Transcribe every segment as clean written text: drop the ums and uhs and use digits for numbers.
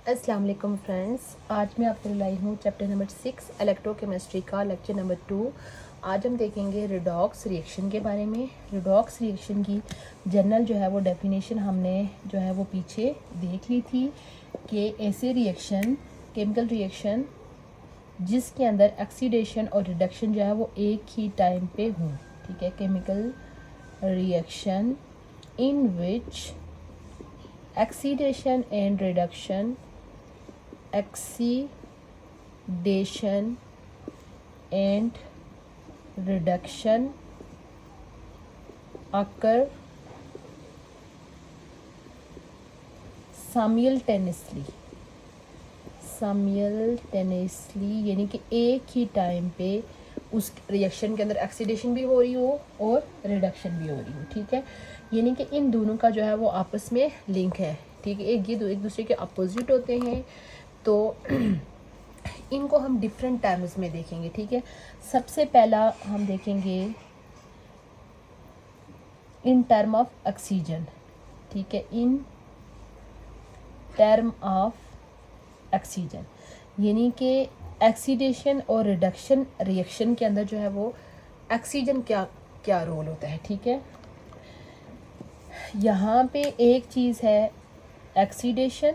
अस्सलाम वालेकुम फ्रेंड्स, आज मैं आपको लाई हूँ चैप्टर नंबर 6 इलेक्ट्रोकेमिस्ट्री का लेक्चर नंबर 2। आज हम देखेंगे रिडॉक्स रिएक्शन के बारे में। रिडॉक्स रिएक्शन की जनरल जो है वो डेफिनेशन हमने जो है वो पीछे देख ली थी कि ऐसे रिएक्शन केमिकल रिएक्शन जिसके अंदर ऑक्सीडेशन और रिडक्शन जो है वो एक ही टाइम पे हों। ठीक है, chemical reaction in which oxidation and reduction oxidation and reduction occur simultaneously यानी कि एक ही टाइम पे उस रिएक्शन के अंदर ऑक्सीडेशन भी हो रही हो और रिडक्शन भी हो रही हो। ठीक है, यानी कि इन दोनों का जो है वो आपस में लिंक है। ठीक है, एक दूसरे के अपोजिट होते हैं, तो इनको हम डिफरेंट टर्म्स में देखेंगे। ठीक है, सबसे पहला हम देखेंगे इन टर्म ऑफ ऑक्सीजन। ठीक है, इन टर्म ऑफ ऑक्सीजन यानी कि ऑक्सीडेशन और रिडक्शन रिएक्शन के अंदर जो है वो ऑक्सीजन क्या रोल होता है। ठीक है, यहाँ पे एक चीज़ है ऑक्सीडेशन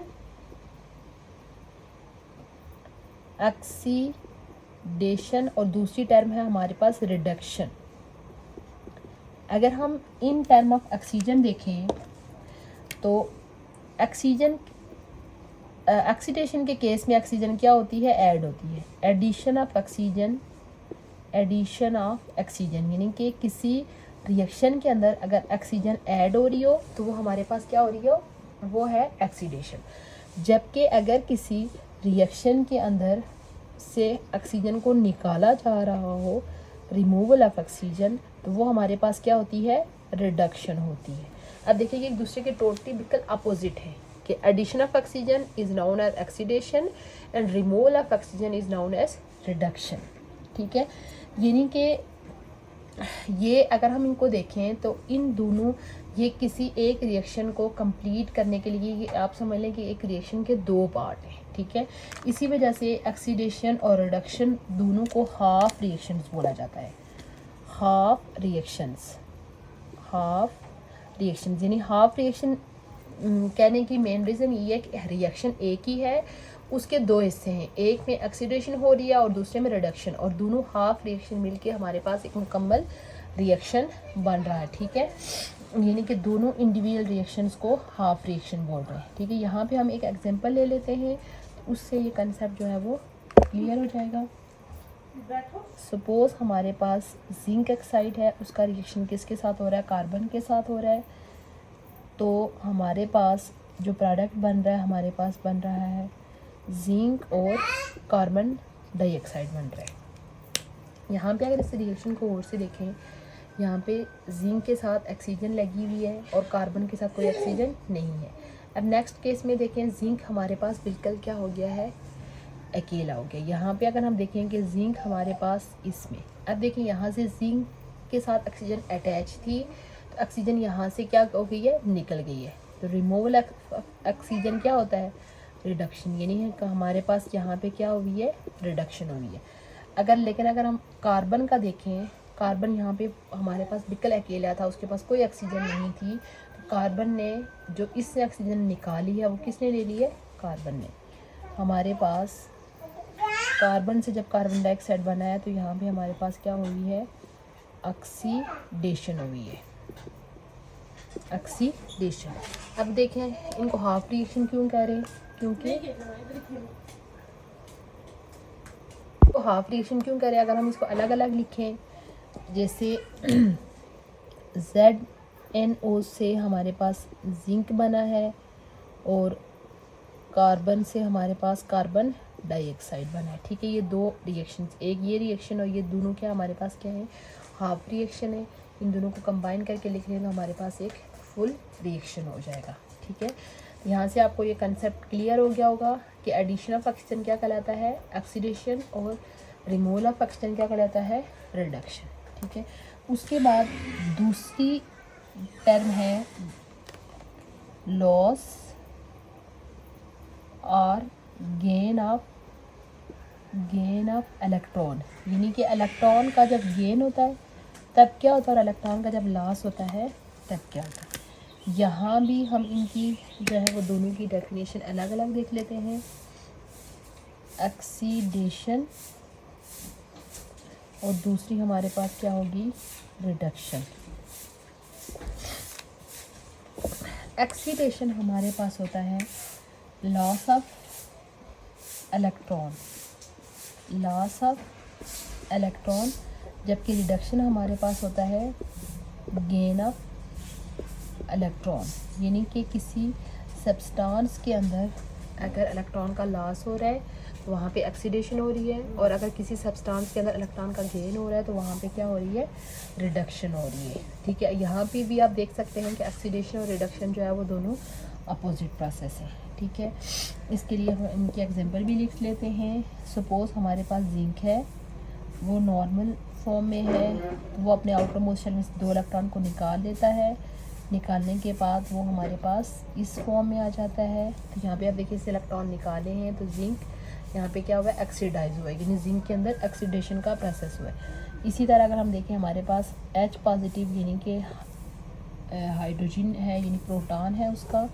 और दूसरी टर्म है हमारे पास रिडक्शन। अगर हम इन टर्म ऑफ ऑक्सीजन देखें तो ऑक्सीडेशन के केस में ऑक्सीजन क्या होती है, ऐड होती है। एडिशन ऑफ ऑक्सीजन यानी कि किसी रिएक्शन के अंदर अगर ऑक्सीजन ऐड हो रही हो तो वो हमारे पास क्या हो रही हो, वो है ऑक्सीडेशन। जबकि अगर किसी रिएक्शन के अंदर से ऑक्सीजन को निकाला जा रहा हो, रिमूवल ऑफ ऑक्सीजन, तो वो हमारे पास क्या होती है, रिडक्शन होती है। अब देखिए एक दूसरे के टोटली बिल्कुल अपोजिट है कि addition of oxygen is known as oxidation and removal of oxygen is known as reduction. ठीक है, यानी कि ये अगर हम इनको देखें तो इन दोनों ये किसी एक रिएक्शन को कंप्लीट करने के लिए, ये आप समझ लें कि एक रिएक्शन के दो पार्ट हैं। ठीक है, इसी वजह से ऑक्सीडेशन और रिडक्शन दोनों को हाफ रिएक्शंस बोला जाता है। हाफ रिएक्शंस यानी हाफ रिएक्शन कहने की मेन रीज़न ये है कि रिएक्शन एक ही है, उसके दो हिस्से हैं, एक में ऑक्सीडेशन हो रही है और दूसरे में रिडक्शन, और दोनों हाफ रिएक्शन मिलके हमारे पास एक मुकम्मल रिएक्शन बन रहा है। ठीक है, यानी कि दोनों इंडिविजुअल रिएक्शंस को हाफ रिएक्शन बोल रहे हैं। ठीक है, यहाँ पे हम एक एग्जांपल ले लेते हैं, तो उससे ये कंसेप्ट जो है वो क्लियर हो जाएगा। सपोज हमारे पास जिंक ऑक्साइड है, उसका रिएक्शन किसके साथ हो रहा है, कार्बन के साथ हो रहा है। तो हमारे पास जो प्रोडक्ट बन रहा है, हमारे पास बन रहा है जिंक और कार्बन डाइऑक्साइड बन रहा है। यहाँ पे अगर इस रिएक्शन को और से देखें, यहाँ पे जिंक के साथ ऑक्सीजन लगी हुई है और कार्बन के साथ कोई ऑक्सीजन नहीं है। अब नेक्स्ट केस में देखें, जिंक हमारे पास बिल्कुल क्या हो गया है, अकेला हो गया। यहाँ पे अगर हम देखें कि जिंक हमारे पास इसमें, अब देखें यहाँ से जिंक के साथ ऑक्सीजन अटैच थी, तो ऑक्सीजन यहाँ से क्या हो गई है, निकल गई है। तो रिमूवल ऑक्सीजन क्या होता है, रिडक्शन, यानी है कि हमारे पास यहाँ पे क्या हुई है, रिडक्शन हुई है। लेकिन अगर हम कार्बन का देखें, कार्बन यहाँ पे हमारे पास बिल्कुल अकेला था, उसके पास कोई ऑक्सीजन नहीं थी, तो कार्बन ने जो इससे ऑक्सीजन निकाली है वो किसने ले ली है, कार्बन ने। हमारे पास कार्बन से जब कार्बन डाइऑक्साइड बना है तो यहाँ पे हमारे पास क्या हुई है, ऑक्सीडेशन हुई है, ऑक्सीडेशन। अब देखें इनको हाफ रिएक्शन क्यों कह रहे हैं, क्योंकि तो हाफ रिएक्शन क्यों करें, अगर हम इसको अलग अलग लिखें, जैसे ZnO से हमारे पास जिंक बना है और कार्बन से हमारे पास कार्बन डाइऑक्साइड बना है। ठीक है, ये दो रिएक्शंस, एक ये रिएक्शन और ये दोनों क्या हमारे पास क्या है, हाफ रिएक्शन है। इन दोनों को कंबाइन करके लिख लें तो हमारे पास एक फुल रिएक्शन हो जाएगा। ठीक है, यहाँ से आपको ये कंसेप्ट क्लियर हो गया होगा कि एडिशन ऑफ ऑक्सीजन क्या कहलाता है, ऑक्सीडेशन, और रिमूवल ऑफ ऑक्सीजन क्या कहलाता है, रिडक्शन। ठीक है, उसके बाद दूसरी टर्म है लॉस और गेन ऑफ इलेक्ट्रॉन, यानी कि इलेक्ट्रॉन का जब गेन होता है तब क्या होता है और इलेक्ट्रॉन का जब लॉस होता है तब क्या होता है। यहाँ भी हम इनकी जो है वो दोनों की डेफिनेशन अलग अलग देख लेते हैं। ऑक्सीडेशन और दूसरी हमारे पास क्या होगी, रिडक्शन। ऑक्सीडेशन हमारे पास होता है लॉस ऑफ इलेक्ट्रॉन, जबकि रिडक्शन हमारे पास होता है गेन ऑफ इलेक्ट्रॉन, यानी कि किसी सब्सटेंस के अंदर अगर इलेक्ट्रॉन का लॉस हो रहा है तो वहाँ पे ऑक्सीडेशन हो रही है, और अगर किसी सब्सटेंस के अंदर इलेक्ट्रॉन का गेन हो रहा है तो वहाँ पे क्या हो रही है, रिडक्शन हो रही है। ठीक है, यहाँ पे भी आप देख सकते हैं कि ऑक्सीडेशन और रिडक्शन जो है वो दोनों अपोजिट प्रोसेस है। ठीक है, इसके लिए हम इनके एग्जांपल भी लिख लेते हैं। सपोज़ हमारे पास जिंक है, वो नॉर्मल फॉर्म में है, वो अपने आउटर मोस्ट शेल में 2 इलेक्ट्रॉन को निकाल लेता है। निकालने के बाद वो हमारे पास इस फॉर्म में आ जाता है। तो यहाँ पे आप देखिए इस इलेक्ट्रॉन निकाले हैं तो जिंक यहाँ पे क्या हुआ है, ऑक्सीडाइज हुआ है, यानी जिंक के अंदर ऑक्सीडेशन का प्रोसेस हुआ है। इसी तरह अगर हम देखें हमारे पास H पॉजिटिव यानी कि हाइड्रोजन है, यानी प्रोटॉन है उसका,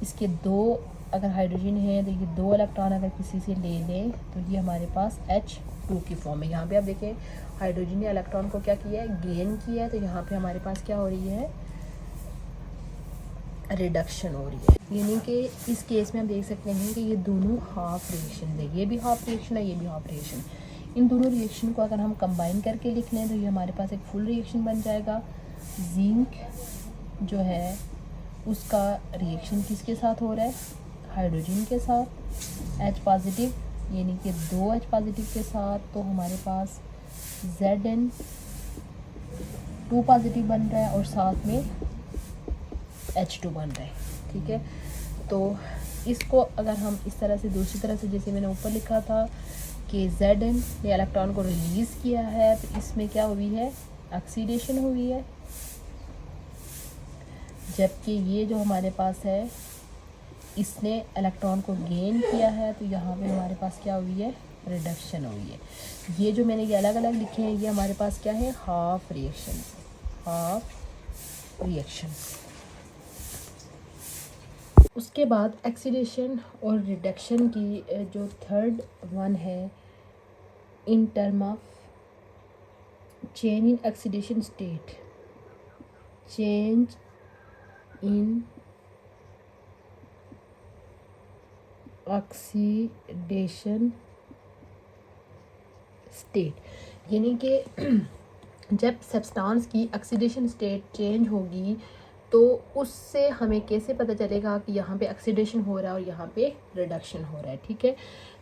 इसके 2 अगर हाइड्रोजन है तो ये 2 इलेक्ट्रॉन अगर किसी से ले लें तो ये हमारे पास H2 की फॉर्म है। यहाँ पे आप देखें हाइड्रोजन ने इलेक्ट्रॉन को क्या किया है, गेन किया है, तो यहाँ पे हमारे पास क्या हो रही है, रिडक्शन हो रही है। यानी कि इस केस में हम देख सकते हैं कि ये दोनों हाफ रिएक्शन है, ये भी हाफ रिएक्शन है, ये भी हाफ रिएक्शन है। इन दोनों रिएक्शन को अगर हम कंबाइन करके लिख लें तो ये हमारे पास एक फुल रिएक्शन बन जाएगा। जिंक जो है उसका रिएक्शन किसके साथ हो रहा है, हाइड्रोजन के साथ, H पॉजिटिव यानी कि 2 H पॉजिटिव के साथ, तो हमारे पास Zn2 पॉजिटिव बन रहा है और साथ में H2 बन रहा है। ठीक है, तो इसको अगर हम इस तरह से दूसरी तरह से, जैसे मैंने ऊपर लिखा था कि Zn ने इलेक्ट्रॉन को रिलीज़ किया है, तो इसमें क्या हुई है, ऑक्सीडेशन हुई है, जबकि ये जो हमारे पास है इसने इलेक्ट्रॉन को गेन किया है, तो यहाँ पे हमारे पास क्या हुई है, रिडक्शन हुई है। ये जो मैंने ये अलग अलग लिखे हैं ये हमारे पास क्या है, हाफ रिएक्शन। उसके बाद ऑक्सीडेशन और रिडक्शन की जो थर्ड वन है, in term of change in oxidation state, change in oxidation state, यानी कि जब सब्सटेंस की ऑक्सीडेशन स्टेट चेंज होगी तो उससे हमें कैसे पता चलेगा कि यहाँ पे ऑक्सीडेशन हो रहा है और यहाँ पे रिडक्शन हो रहा है। ठीक है,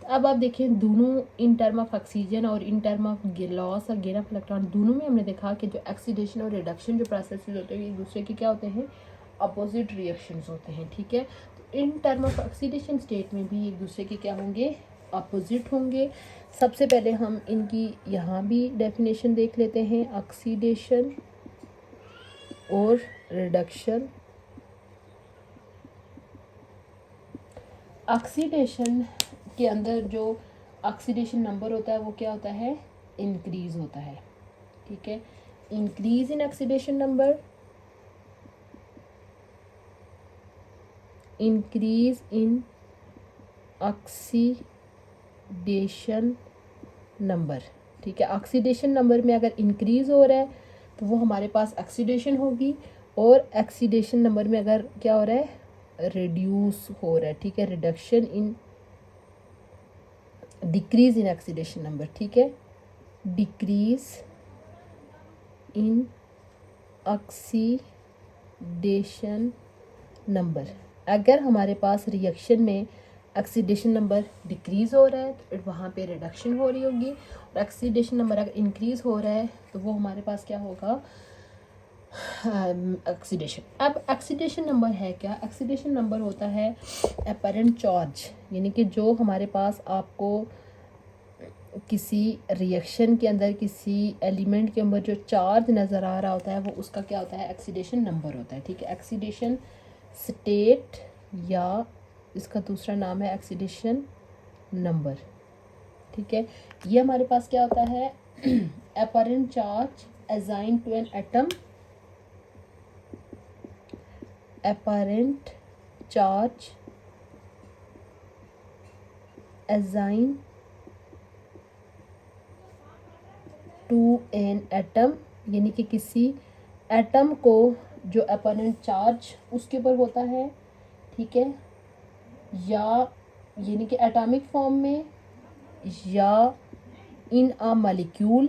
तो अब आप देखें दोनों इन टर्म ऑफ ऑक्सीजन और इन टर्म ऑफ लॉस और गेन ऑफ इलेक्ट्रॉन, दोनों में हमने देखा कि जो ऑक्सीडेशन और रिडक्शन जो प्रोसेसेस होते हैं एक दूसरे के क्या होते हैं, अपोजिट रिएक्शंस होते हैं। ठीक है, तो in term of oxidation state में भी एक दूसरे के क्या होंगे, अपोजिट होंगे। सबसे पहले हम इनकी यहाँ भी डेफिनेशन देख लेते हैं, ऑक्सीडेशन और रिडक्शन। ऑक्सीडेशन के अंदर जो ऑक्सीडेशन नंबर होता है वो क्या होता है, इंक्रीज होता है। ठीक है, increase in oxidation number, increase in oxidation number. ठीक है, ऑक्सीडेशन नंबर में अगर इंक्रीज हो रहा है तो वो हमारे पास ऑक्सीडेशन होगी, और ऑक्सीडेशन नंबर में अगर क्या हो रहा है, रिड्यूस हो रहा है। ठीक है, reduction in, decrease in oxidation number. ठीक है, डिक्रीज इन ऑक्सीडेशन नंबर। अगर हमारे पास रिएक्शन में ऑक्सीडेशन नंबर डिक्रीज़ हो रहा है तो वहाँ पे रिडक्शन हो रही होगी, और ऑक्सीडेशन नंबर अगर इंक्रीज़ हो रहा है तो वो हमारे पास क्या होगा, ऑक्सीडेशन। अब ऑक्सीडेशन नंबर है क्या, ऑक्सीडेशन नंबर होता है अपरेंट चार्ज, यानी कि जो हमारे पास आपको किसी रिएक्शन के अंदर किसी एलिमेंट के अंदर जो चार्ज नज़र आ रहा होता है वो उसका क्या होता है, ऑक्सीडेशन नंबर होता है। ठीक है, ऑक्सीडेशन स्टेट या इसका दूसरा नाम है ऑक्सीडेशन नंबर। ठीक है, ये हमारे पास क्या होता है, apparent charge assign to an atom, apparent charge assign to an atom, यानी कि किसी एटम को जो अपरेंट चार्ज उसके ऊपर होता है, ठीक है, या यानी कि एटॉमिक फॉर्म में, या इन अ मॉलिक्यूल,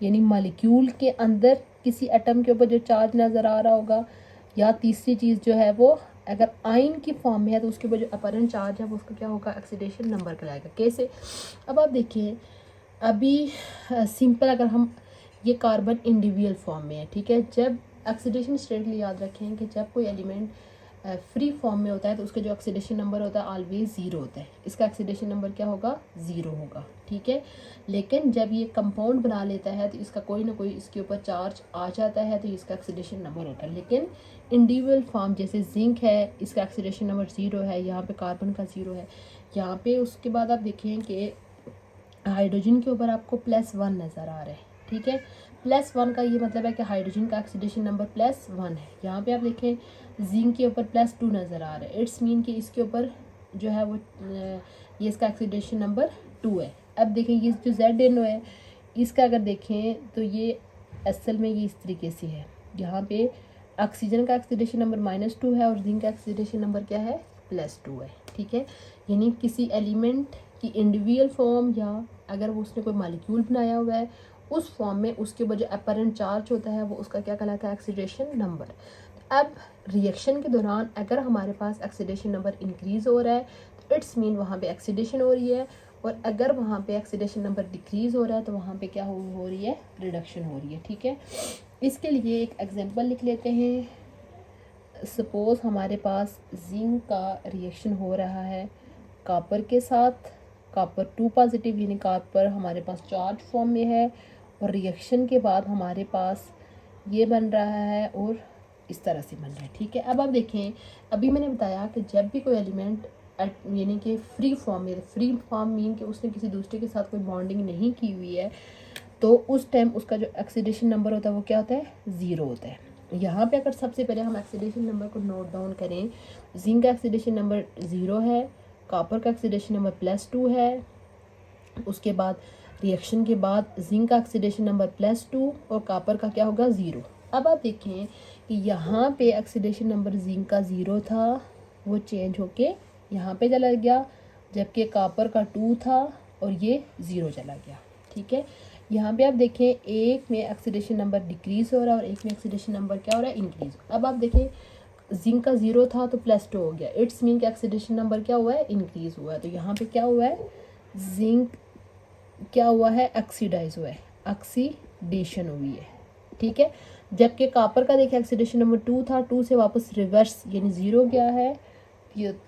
यानी मॉलिक्यूल के अंदर किसी एटम के ऊपर जो चार्ज नज़र आ रहा होगा, या तीसरी चीज़ जो है वो अगर आयन की फॉर्म में है तो उसके ऊपर जो अपरेंट चार्ज है वो उसका क्या होगा, ऑक्सीडेशन नंबर कहलाएगा। कैसे, अब आप देखिए, अभी सिंपल अगर हम, ये कार्बन इंडिविजुअल फॉर्म में है, ठीक है, जब ऑक्सीडेशन स्टेट याद रखें कि जब कोई एलिमेंट फ्री फॉर्म में होता है तो उसका जो ऑक्सीडेशन नंबर होता है ऑलवेज ज़ीरो होता है, इसका ऑक्सीडेशन नंबर क्या होगा, ज़ीरो होगा। ठीक है, लेकिन जब ये कंपाउंड बना लेता है तो इसका कोई ना कोई इसके ऊपर चार्ज आ जाता है तो इसका ऑक्सीडेशन नंबर होता है। लेकिन इंडिविजुअल फॉर्म जैसे जिंक है, इसका ऑक्सीडेशन नंबर ज़ीरो है, यहाँ पे कार्बन का ज़ीरो है, यहाँ पे उसके बाद आप देखें कि हाइड्रोजन के ऊपर आपको +1 नज़र आ रहा है। ठीक है, +1 का ये मतलब है कि हाइड्रोजन का ऑक्सीडेशन नंबर +1 है। यहाँ पे आप देखें जिंक के ऊपर +2 नज़र आ रहा है, इट्स मीन कि इसके ऊपर जो है वो ये इसका ऑक्सीडेशन नंबर 2 है। अब देखें ये जो ZNO है, इसका अगर देखें तो ये असल में ये इस तरीके से है, यहाँ पे ऑक्सीजन का ऑक्सीडेशन नंबर -2 है और जिंक का ऑक्सीडेशन नंबर क्या है, +2 है। ठीक है, यानी किसी एलिमेंट की इंडिविजुअल फॉर्म या अगर वो उसने कोई मॉलिक्यूल बनाया हुआ है उस फॉर्म में उसके ऊपर जो अपरेंट चार्ज होता है वो उसका क्या कहलाता है, ऑक्सीडेशन नंबर। अब रिएक्शन के दौरान अगर हमारे पास ऑक्सीडेशन नंबर इंक्रीज़ हो रहा है तो इट्स मीन वहाँ पे ऑक्सीडेशन हो रही है, और अगर वहाँ पे ऑक्सीडेशन नंबर डिक्रीज़ हो रहा है तो वहाँ पे क्या हो रही है, रिडक्शन हो रही है। ठीक है, इसके लिए एक एग्जांपल लिख लेते हैं। सपोज़ हमारे पास जिंक का रिएक्शन हो रहा है कॉपर के साथ, कॉपर 2 पॉजिटिव, यानी कॉपर हमारे पास चार्ज फॉर्म में है, और रिएक्शन के बाद हमारे पास ये बन रहा है और इस तरह से बन रहा है। ठीक है, अब आप देखें, अभी मैंने बताया कि जब भी कोई एलिमेंट यानी कि फ्री फॉर्म में, फ्री फॉर्म मीन कि उसने किसी दूसरे के साथ कोई बॉन्डिंग नहीं की हुई है, तो उस टाइम उसका जो ऑक्सीडेशन नंबर होता है वो क्या होता है, ज़ीरो होता है। यहाँ पे अगर सबसे पहले हम ऑक्सीडेशन नंबर को नोट डाउन करें, जिंक का ऑक्सीडेशन नंबर 0 है, कॉपर का ऑक्सीडेशन नंबर +2 है, उसके बाद रिएक्शन के बाद जिंक का ऑक्सीडेशन नंबर +2 और कॉपर का क्या होगा, 0। अब आप देखें कि यहाँ पे ऑक्सीडेशन नंबर जिंक का 0 था, वो चेंज होके यहाँ पे चला गया, जबकि कॉपर का 2 था और ये 0 चला गया। ठीक है, यहाँ पे आप देखें एक में ऑक्सीडेशन नंबर डिक्रीज़ हो रहा है और एक में ऑक्सीडेशन नंबर क्या हो रहा है, इंक्रीज़। अब आप देखें जिंक का 0 था तो +2 हो गया, इट्स मीन कि ऑक्सीडेशन नंबर क्या हुआ है, इंक्रीज़ हुआ है। तो यहाँ पे क्या हुआ है, जिंक क्या हुआ है, ऑक्सीडाइज हुआ है, ऑक्सीडेशन हुई है। ठीक है, जबकि कॉपर का देखिए ऑक्सीडेशन नंबर 2 था, 2 से वापस रिवर्स यानी 0 गया है,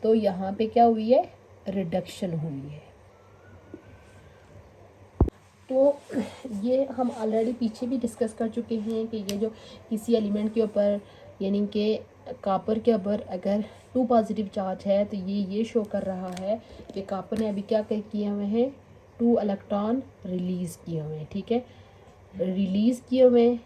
तो यहाँ पे क्या हुई है, रिडक्शन हुई है। तो ये हम ऑलरेडी पीछे भी डिस्कस कर चुके हैं कि ये जो किसी एलिमेंट के ऊपर यानी कि कॉपर के ऊपर अगर 2 पॉजिटिव चार्ज है तो ये शो कर रहा है कि कॉपर ने अभी क्या किए हुए हैं, 2 इलेक्ट्रॉन रिलीज़ किए हुए हैं। ठीक है, रिलीज़ किए हुए हैं,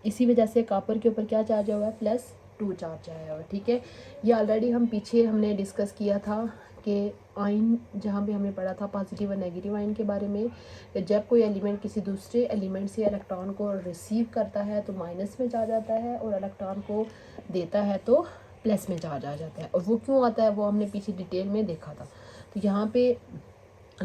इसी वजह से कॉपर के ऊपर क्या चार्ज हुआ है, +2 चार्ज आया हुआ है। ठीक है, ये ऑलरेडी हम पीछे हमने डिस्कस किया था कि आयन जहाँ पे हमने पढ़ा था पॉजिटिव और नेगेटिव आयन के बारे में, जब कोई एलिमेंट किसी दूसरे एलिमेंट से इलेक्ट्रॉन को रिसीव करता है तो माइनस में चार्ज आता है, और इलेक्ट्रॉन को देता है तो प्लस में चार्ज आ जाता है। और वो क्यों आता है वो हमने पीछे डिटेल में देखा था। तो यहाँ पे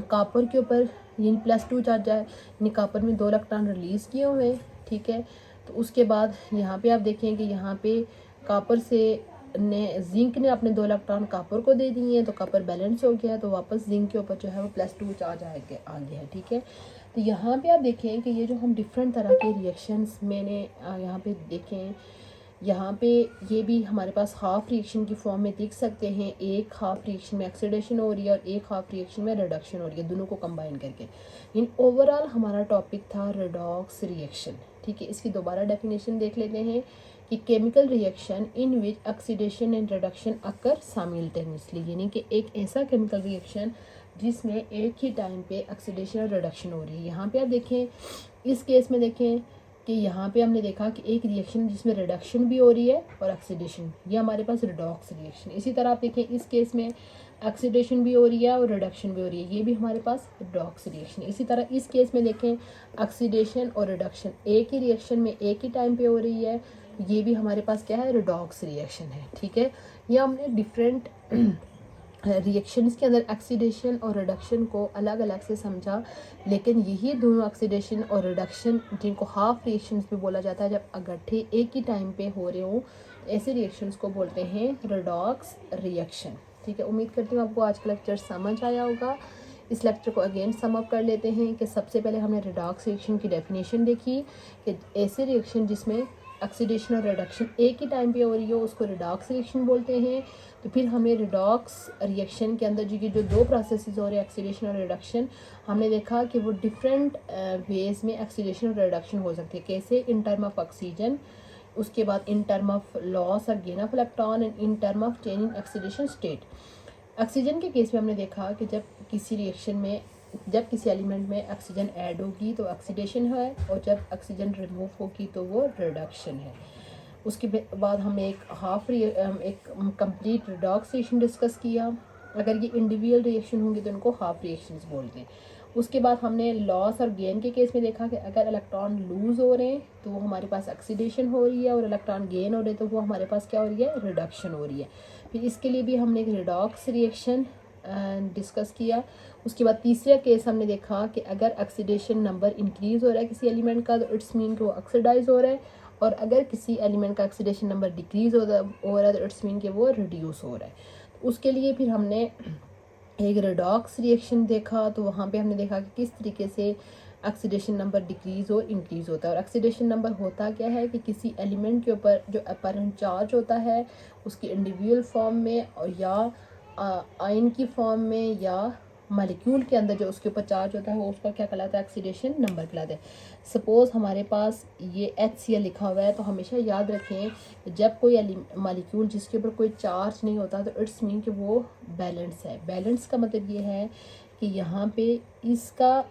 कॉपर के ऊपर यानी +2 चार्ज है, यानी कॉपर में 2 इलेक्ट्रॉन रिलीज़ किए हुए हैं। ठीक है, तो उसके बाद यहाँ पे आप देखें कि यहाँ पे कॉपर से जिंक ने अपने 2 इलेक्ट्रॉन कॉपर को दे दिए हैं, तो कॉपर बैलेंस हो गया, तो वापस जिंक के ऊपर जो है वो +2 चार्ज आ गया है। ठीक है, तो यहाँ पे आप देखें कि ये जो हम डिफरेंट तरह के रिएक्शंस मैंने यहाँ पे देखें, यहाँ पे ये भी हमारे पास हाफ रिएक्शन की फॉर्म में देख सकते हैं। एक हाफ रिएक्शन में ऑक्सीडेशन हो रही है और एक हाफ रिएक्शन में रिडक्शन हो रही है, दोनों को कंबाइन करके। इन ओवरऑल हमारा टॉपिक था रेडॉक्स रिएक्शन। ठीक है, इसकी दोबारा डेफिनेशन देख लेते हैं कि chemical reaction in which oxidation and reduction occur simultaneously, यानी कि एक ऐसा केमिकल रिएक्शन जिसमें एक ही टाइम पे ऑक्सीडेशन और रिडक्शन हो रही है। यहाँ पे आप देखें, इस केस में देखें कि यहाँ पे हमने देखा कि एक रिएक्शन जिसमें रिडक्शन भी हो रही है और ऑक्सीडेशन, ये हमारे पास रिडॉक्स रिएक्शन। इसी तरह आप देखें इस केस में ऑक्सीडेशन भी हो रही है और रिडक्शन भी हो रही है, ये भी हमारे पास रिडॉक्स रिएक्शन। इसी तरह इस केस में देखें ऑक्सीडेशन और रिडक्शन एक ही रिएक्शन में एक ही टाइम पे हो रही है, ये भी हमारे पास क्या है, रिडॉक्स रिएक्शन है। ठीक है, ये हमने डिफरेंट रिएक्शंस के अंदर ऑक्सीडेशन और रिडक्शन को अलग अलग से समझा, लेकिन यही दोनों ऑक्सीडेशन और रिडक्शन जिनको हाफ रिएक्शंस भी बोला जाता है, जब इकट्ठे एक ही टाइम पे हो रहे हों, ऐसे रिएक्शंस को बोलते हैं रिडॉक्स रिएक्शन। ठीक है, उम्मीद करती हूँ आपको आज का लेक्चर समझ आया होगा। इस लेक्चर को अगेन सम अप कर लेते हैं कि सबसे पहले हमने रिडॉक्स रिएक्शन की डेफिनेशन देखी कि ऐसे रिएक्शन जिसमें ऑक्सीडेशन और रिडक्शन एक ही टाइम पे हो रही हो उसको रिडॉक्स रिएक्शन बोलते हैं। तो फिर हमें रिडॉक्स रिएक्शन के अंदर जो दो प्रोसेसेस हो रहे हैं ऑक्सीडेशन और रिडक्शन, हमने देखा कि वो डिफरेंट वेज में ऑक्सीडेशन और रिडक्शन हो सकती है। कैसे? इन टर्म ऑफ ऑक्सीजन, उसके बाद इन टर्म ऑफ लॉस और gain of electron and in term of change in oxidation state. Oxygen के केस में हमने देखा कि जब किसी रिएक्शन में, जब किसी एलिमेंट में ऑक्सीजन ऐड होगी तो ऑक्सीडेशन है, और जब ऑक्सीजन रिमूव होगी तो वो रिडक्शन है। उसके बाद हमने एक कंप्लीट रिडॉक्स रिएक्शन डिस्कस किया। अगर ये इंडिविजुअल रिएक्शन होंगे तो उनको हाफ रिएक्शंस बोलते हैं। उसके बाद हमने लॉस और गेन के केस में देखा कि अगर इलेक्ट्रॉन लूज़ हो रहे हैं तो वो हमारे पास ऑक्सीडेशन हो रही है, और इलेक्ट्रॉन गेन हो रहे हैं तो वो हमारे पास क्या हो रही है, रिडक्शन हो रही है। फिर इसके लिए भी हमने एक रिडॉक्स रिएक्शन डिस्कस किया। उसके बाद तीसरा केस हमने देखा कि अगर ऑक्सीडेशन नंबर इंक्रीज़ हो रहा है किसी एलिमेंट का तो इट्स मीन कि वो ऑक्सीडाइज हो रहा है, और अगर किसी एलिमेंट का ऑक्सीडेशन नंबर डिक्रीज़ हो रहा है तो इट्स मीन कि वो रिड्यूस हो रहा है। तो उसके लिए फिर हमने एक रिडॉक्स रिएक्शन देखा, तो वहाँ पे हमने देखा कि किस तरीके से ऑक्सीडेशन नंबर डिक्रीज़ और इंक्रीज़ होता है। और ऑक्सीडेशन नंबर होता क्या है कि किसी एलिमेंट के ऊपर जो अपरेंट चार्ज होता है उसकी इंडिविजुअल फॉर्म में, और या आयन की फॉर्म में, या मॉलिक्यूल के अंदर जो उसके ऊपर चार्ज होता है वो उसका क्या कहलाता है, ऑक्सीडेशन नंबर कहलाता है। सपोज़ हमारे पास ये HCl लिखा हुआ है, तो हमेशा याद रखें जब कोई मॉलिक्यूल जिसके ऊपर कोई चार्ज नहीं होता तो इट्स मीन कि वो बैलेंस है। बैलेंस का मतलब ये है कि यहाँ पे इसका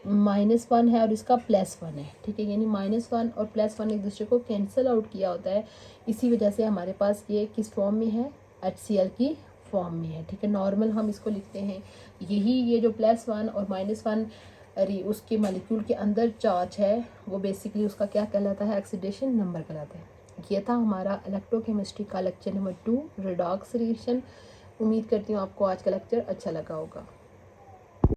-1 है और इसका +1 है। ठीक है, यानी -1 और +1 एक दूसरे को कैंसिल आउट किया होता है। इसी वजह से हमारे पास ये किस फॉर्म में है, HCl की फॉर्म में है। ठीक है, नॉर्मल हम इसको लिखते हैं। यही ये जो +1 और -1 उसके मॉलिक्यूल के अंदर चार्ज है वो बेसिकली उसका क्या कहलाता है, ऑक्सीडेशन नंबर कहलाता है। ये था हमारा इलेक्ट्रोकेमिस्ट्री का लेक्चर नंबर 2 रिडॉक्स रिएक्शन। उम्मीद करती हूँ आपको आज का लेक्चर अच्छा लगा होगा।